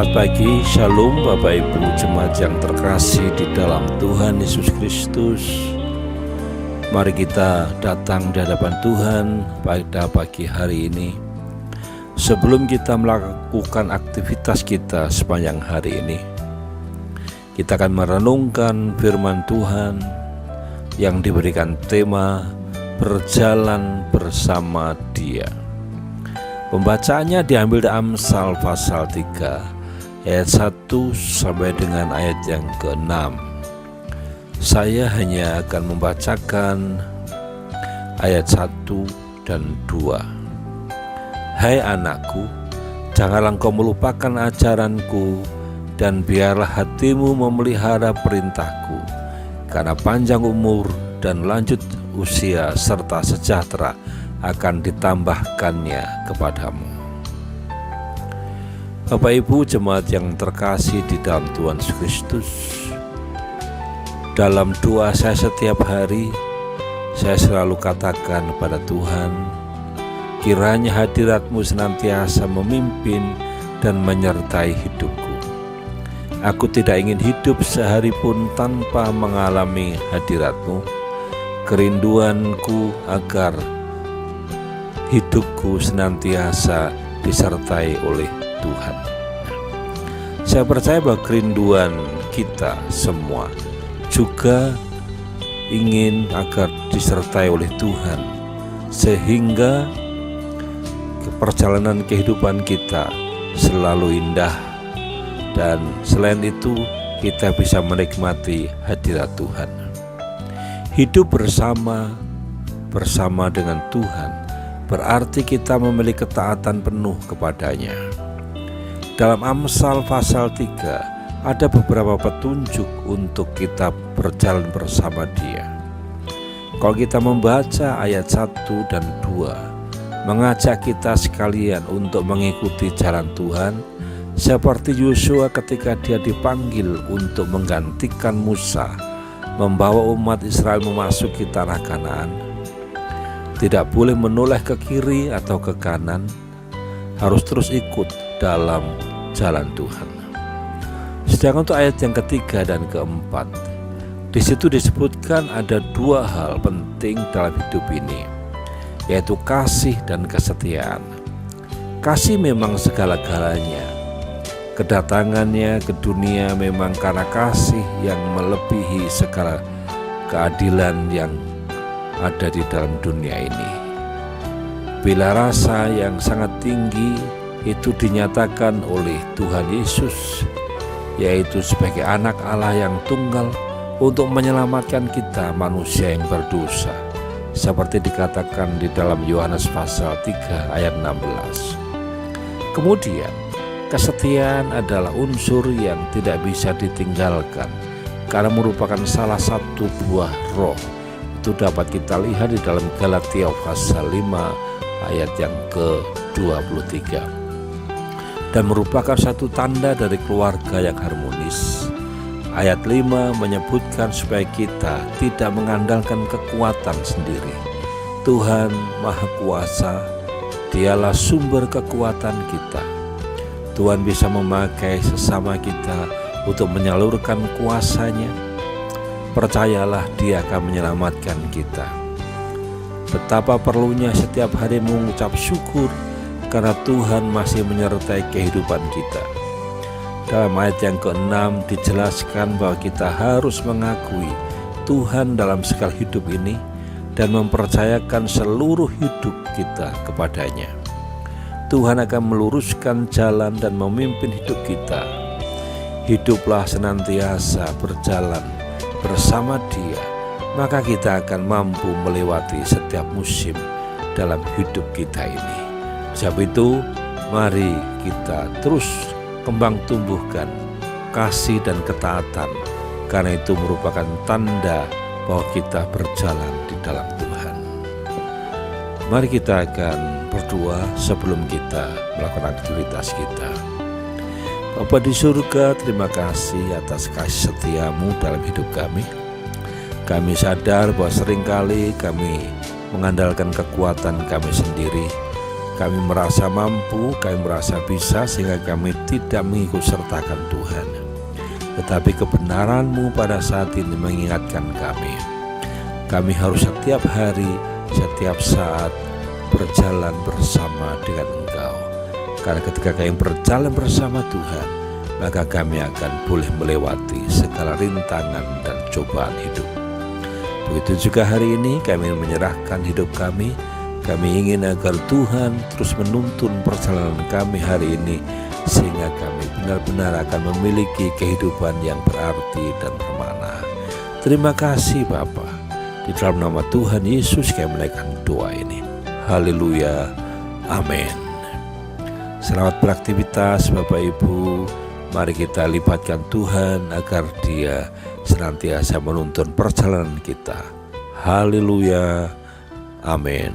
Selamat pagi, Shalom Bapak Ibu jemaat yang terkasih di dalam Tuhan Yesus Kristus. Mari kita datang di hadapan Tuhan pada pagi hari ini. Sebelum kita melakukan aktivitas kita sepanjang hari ini, kita akan merenungkan firman Tuhan yang diberikan tema berjalan bersama Dia. Pembacaannya diambil dari Amsal pasal 3 ayat 1 sampai dengan ayat yang ke-6. Saya hanya akan membacakan ayat 1 dan 2. Hai anakku, janganlah engkau melupakan ajaranku, dan biarlah hatimu memelihara perintahku, karena panjang umur dan lanjut usia serta sejahtera akan ditambahkannya kepadamu. Bapak Ibu jemaat yang terkasih di dalam Tuhan Yesus Kristus, dalam doa saya setiap hari, saya selalu katakan pada Tuhan, kiranya hadirat-Mu senantiasa memimpin dan menyertai hidupku. Aku tidak ingin hidup sehari pun tanpa mengalami hadirat-Mu. Kerinduanku agar hidupku senantiasa disertai oleh Tuhan. Saya percaya bahwa kerinduan kita semua juga ingin agar disertai oleh Tuhan, sehingga perjalanan kehidupan kita selalu indah, dan selain itu kita bisa menikmati hadirat Tuhan. Hidup bersama dengan Tuhan berarti kita memiliki ketaatan penuh kepadanya. Dalam Amsal pasal 3 ada beberapa petunjuk untuk kita berjalan bersama Dia. Kalau kita membaca ayat 1 dan 2, mengajak kita sekalian untuk mengikuti jalan Tuhan, seperti Yosua ketika dia dipanggil untuk menggantikan Musa membawa umat Israel memasuki tanah Kanaan. Tidak boleh menoleh ke kiri atau ke kanan, harus terus ikut dalam jalan Tuhan. Sedangkan untuk ayat yang ketiga dan keempat, di situ disebutkan ada dua hal penting dalam hidup ini, yaitu kasih dan kesetiaan. Kasih memang segala-galanya. Kedatangannya ke dunia memang karena kasih yang melebihi segala keadilan yang ada di dalam dunia ini. Bila rasa yang sangat tinggi itu dinyatakan oleh Tuhan Yesus, yaitu sebagai anak Allah yang tunggal untuk menyelamatkan kita manusia yang berdosa, seperti dikatakan di dalam Yohanes pasal 3 ayat 16. Kemudian kesetiaan adalah unsur yang tidak bisa ditinggalkan karena merupakan salah satu buah roh. Itu dapat kita lihat di dalam Galatia pasal 5 ayat yang ke-23, dan merupakan satu tanda dari keluarga yang harmonis. Ayat 5 menyebutkan supaya kita tidak mengandalkan kekuatan sendiri. Tuhan Maha Kuasa, Dialah sumber kekuatan kita. Tuhan bisa memakai sesama kita untuk menyalurkan kuasa-Nya. Percayalah, Dia akan menyelamatkan kita. Betapa perlunya setiap hari mengucap syukur karena Tuhan masih menyertai kehidupan kita. Dalam ayat yang ke-6 dijelaskan bahwa kita harus mengakui Tuhan dalam segala hidup ini dan mempercayakan seluruh hidup kita kepadanya. Tuhan akan meluruskan jalan dan memimpin hidup kita. Hiduplah senantiasa berjalan bersama Dia, maka kita akan mampu melewati setiap musim dalam hidup kita ini. Sebab itu, mari kita terus kembang tumbuhkan kasih dan ketaatan, karena itu merupakan tanda bahwa kita berjalan di dalam Tuhan. Mari kita akan berdoa sebelum kita melakukan aktivitas kita. Bapa di surga, terima kasih atas kasih setia-Mu dalam hidup kami. Kami sadar bahwa seringkali kami mengandalkan kekuatan kami sendiri. kami merasa mampu, kami merasa bisa, sehingga kami tidak mengikut sertakan Tuhan. Tetapi kebenaran-Mu pada saat ini mengingatkan kami harus setiap hari, setiap saat berjalan bersama dengan Engkau. Karena ketika kami berjalan bersama Tuhan, maka kami akan boleh melewati segala rintangan dan cobaan hidup. Begitu juga hari ini kami menyerahkan hidup kami. Kami ingin agar Tuhan terus menuntun perjalanan kami hari ini, sehingga kami benar-benar akan memiliki kehidupan yang berarti dan bermakna. Terima kasih Bapa. Di dalam nama Tuhan Yesus kami menaikkan doa ini. Haleluya. Amin. Selamat beraktivitas Bapak Ibu. Mari kita libatkan Tuhan agar Dia senantiasa menuntun perjalanan kita. Haleluya. Amin.